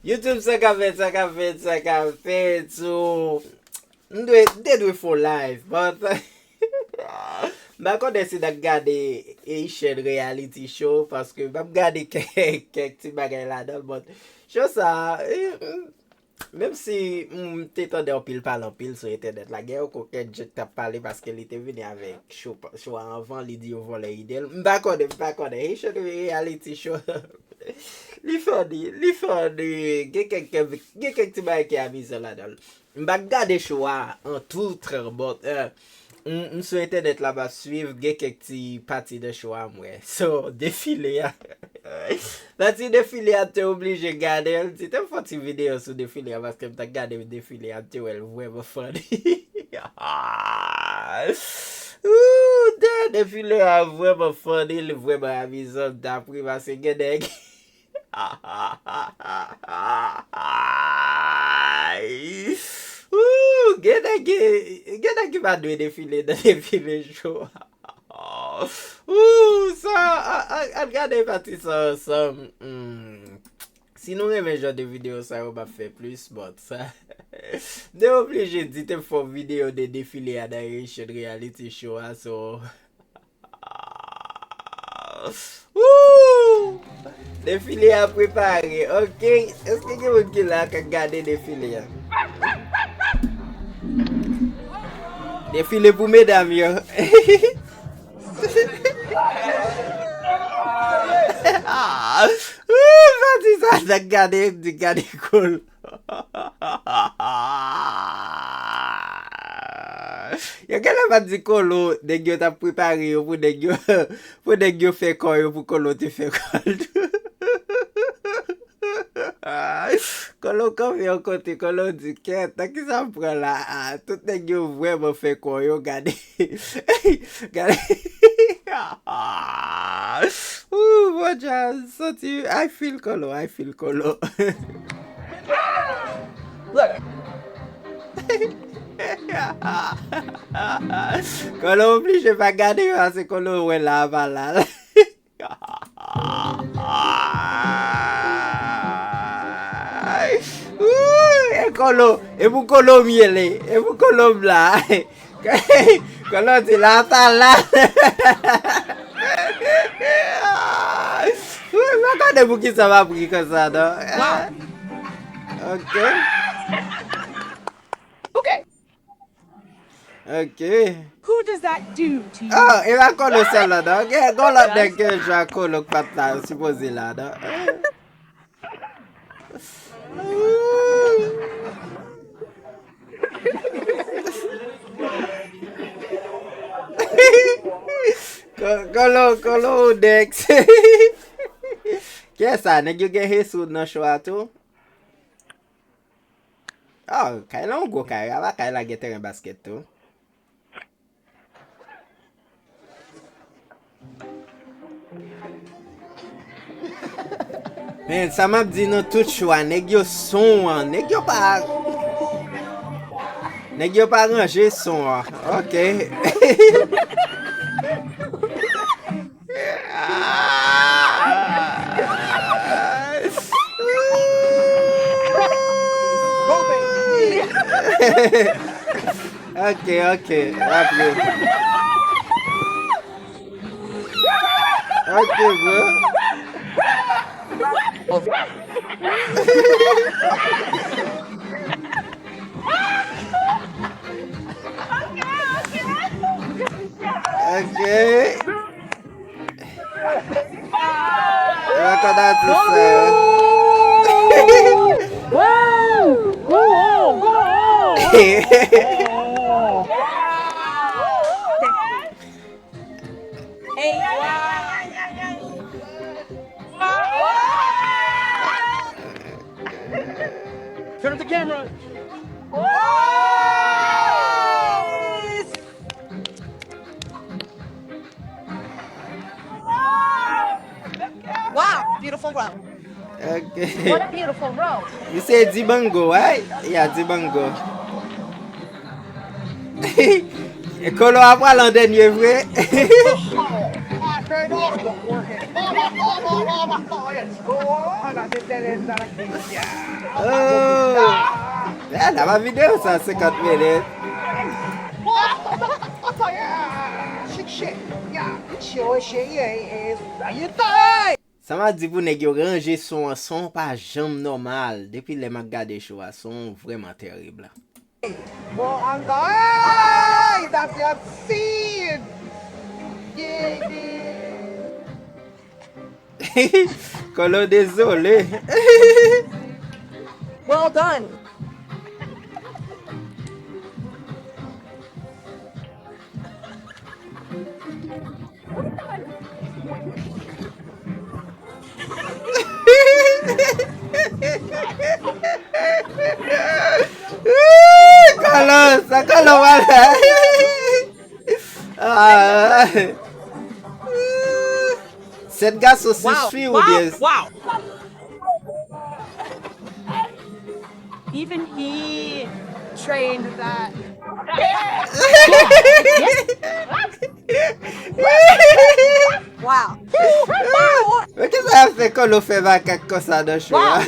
YouTube ça qu'a fait, so, they do it for life, but, Bako desi da gade Haitian reality show, paske bap gade kek ti bagay la dan, but, show sa, même si te tande an pil sur internet, la gen yo koke jet tap pale paske li te vini avek show anvan, li di yo vole idel. Mbakode, Haitian reality show. Li fodi, gen kek ti bagay ki avize la dan. Mbak gade show an tout tre but, sur internet la ba suiv gen kek ti pati de show an mwe. So, defile ya. Pati defile a te oblige gade, ti te foti video sou defile a paske mta gade defile a te wel vweme funny. Defile a vweme funny, li vweme amizan dapri paske genek. Genek va dwe defile da defile show. So, an gade pati sa, si nou reme jan de video sa, ou ba fe plus, but sa, de oblige di te fò video de defile a da Haitian reality show, so, defile a prepare, ok, eske gen moun ki la ka gade defile a? Defile pou medam yo. Pati sa da gade kol. Yo gale pati kolo, degyo ta prepare yo pou degyo fe kol yo pou kolo te fe kol. Kolo konve yon kote, kolo di ket, ta ki sa pran la, tout degyo vwèman fe kol yo gade. Gade. Boja, soti, I feel kolo. Look. Kolo oblige pa gade yo ase kolo wè la avalal. E pou kolo miele, e pou kolo bla. Kolo ti la la. Makade pou ki sa va pri kon sa, no? Ok. Who does that do to you? Oh, e va kolo sel la, no? Kon la den ke jwa kolo pat la, suppose la, no? Kolo Dex. Kè sa, neg yo gen Jesus nan show ato? Oh, kay la go kay, ava kay la gen teren basket to. Men, sa map di nou tout show an, neg yo son an, neg yo pa range son an, ok. Ok, rappelez. Ok, bro. Ok. Recordate isso. Turn up the camera. Wow, beautiful road. Okay. What a beautiful road. You say Dibango, right? Yeah, Dibango. Kolo apwa lan denye vwe. Very awesome. Oh! Là, ma vidéo, ça, 50 minutes. Ça m'a dit pour nèg yo ranger son pas jambe normal. Depuis les m'a regardé show a son vraiment terrible. Well, Anko, hey, that's your scene. Colo désolé. Well done. Colo, ça colo voilà. Ah. Cette gars aussi suit ou bien? Wow. Even he trained that. Wow. Mais qu'est-ce que ça fait quand on fait macaque comme ça dans le show? Wow.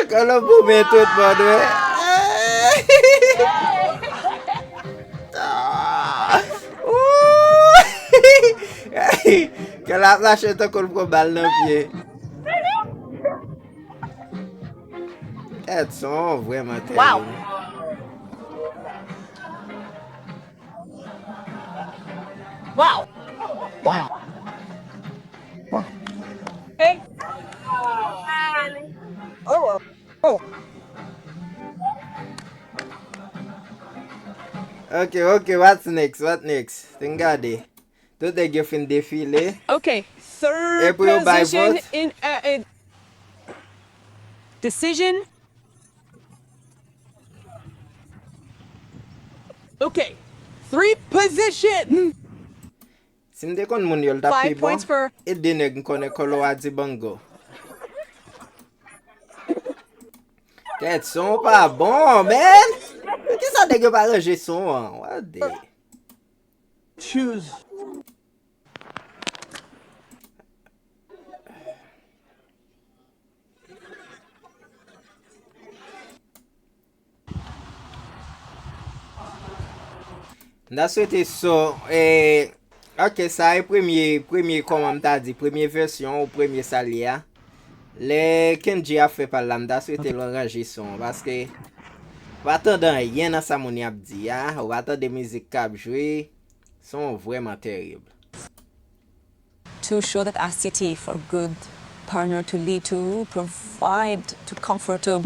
Quand on vous met tout le monde, ouais. Que la lâche ton coup pour balle dans le pied. Elles sont vraiment terribles. Wow. Hey. Oh. Okay, what's next? What next? Regardez. Tout est que fin défilé. Okay. Third Et pour buy position vote? in decision. Okay. 3 position. Si m'de kon moun yol tap 5 bon, points for et dene konen kolo a di bango. Ket son pas bon, man. Ki sa dege pa ranger son an? What the? choose. Nda souhaité so, ok, ça est premier comme t'a dit, première version ou premier salia. Le Kenji a fait par là, nda souhaité le ranger son, parce que, ou attendant rien dans sa mouni ap di, ou attendant musique kap jouer, sont vraiment terribles. To show that ACT for good partner to lead to provide to comfort to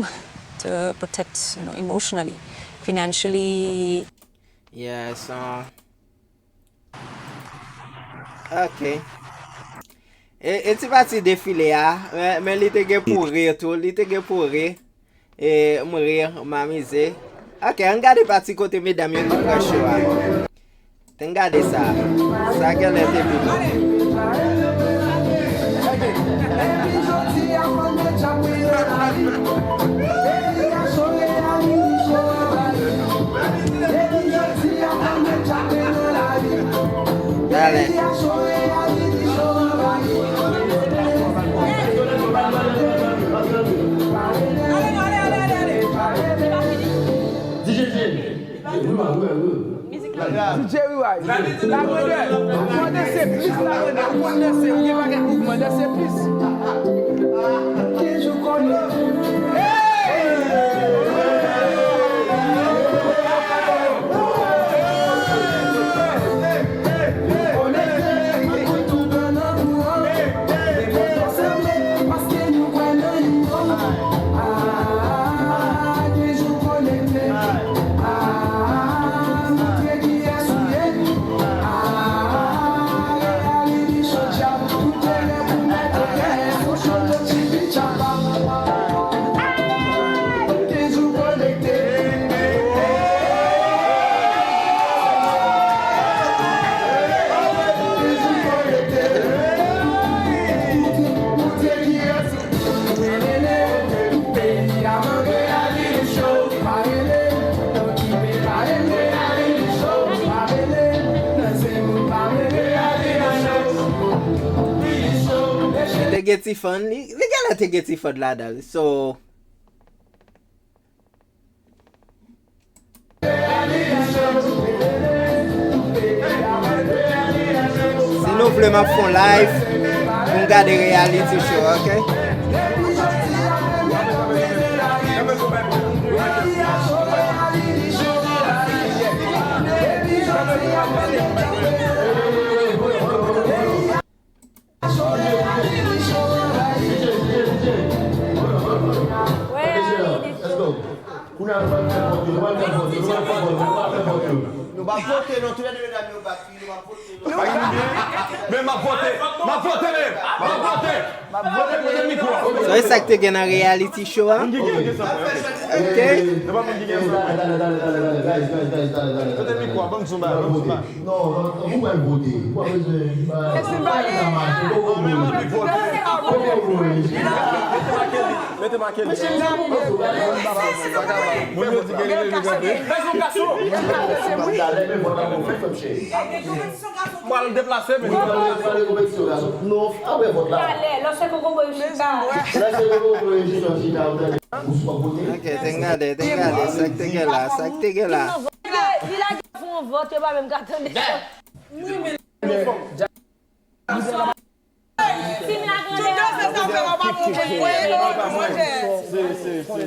protect emotionally, financially. Yes, ok. Et ti pati défilé mais li te gen pour rire tout, li te gen pour rire. Et mourir, m'amuser. Ok, on garde parti côté mesdames yo qui prend show. T'en garde ça. Ça qu'elle était bien. Dale. DJ Wise. La modèle. On laisse plus la modèle. On laisse. On y va avec mouvement. Laissez plus. Je connais. te get ti fun, li gen la te get ti fun la dal. So, si nou vle map fon live, moun gade reality show, ok? Nou ba vote non, tout le monde a mis au bac, nou ba vote. Mais ma voté, So, e sak te gen an reality show, an? Ok? Non, vous m'avez voté. Moi, le déplacer, mais Non, ah ouais, vote là. Ok, te gade, sak te gen la,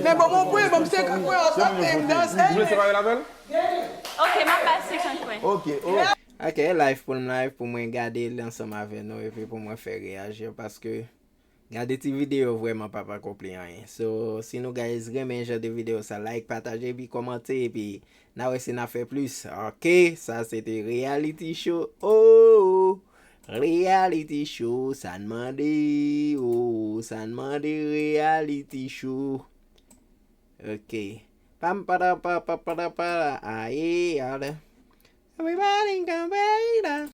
Mais bon, mon point, bon, c'est quoi, on s'appelle dans vous voulez séparer la belle? Ok, ma passe 50 points. Ok, Ok, live pou mwen gade lansam ave nou e pi pou mwen fè reagir paske gade ti video vwèman pa kompli anyen. So, si nou guys remen jè de video sa like, pataje, pi komante, pi na wè si na fè plus. Ok, sa sete reality show. Oh, reality show, sa nmande. Oh, sa nmande reality show. Ok. Pam para pa pa para para. Aye, yada. Everybody come back.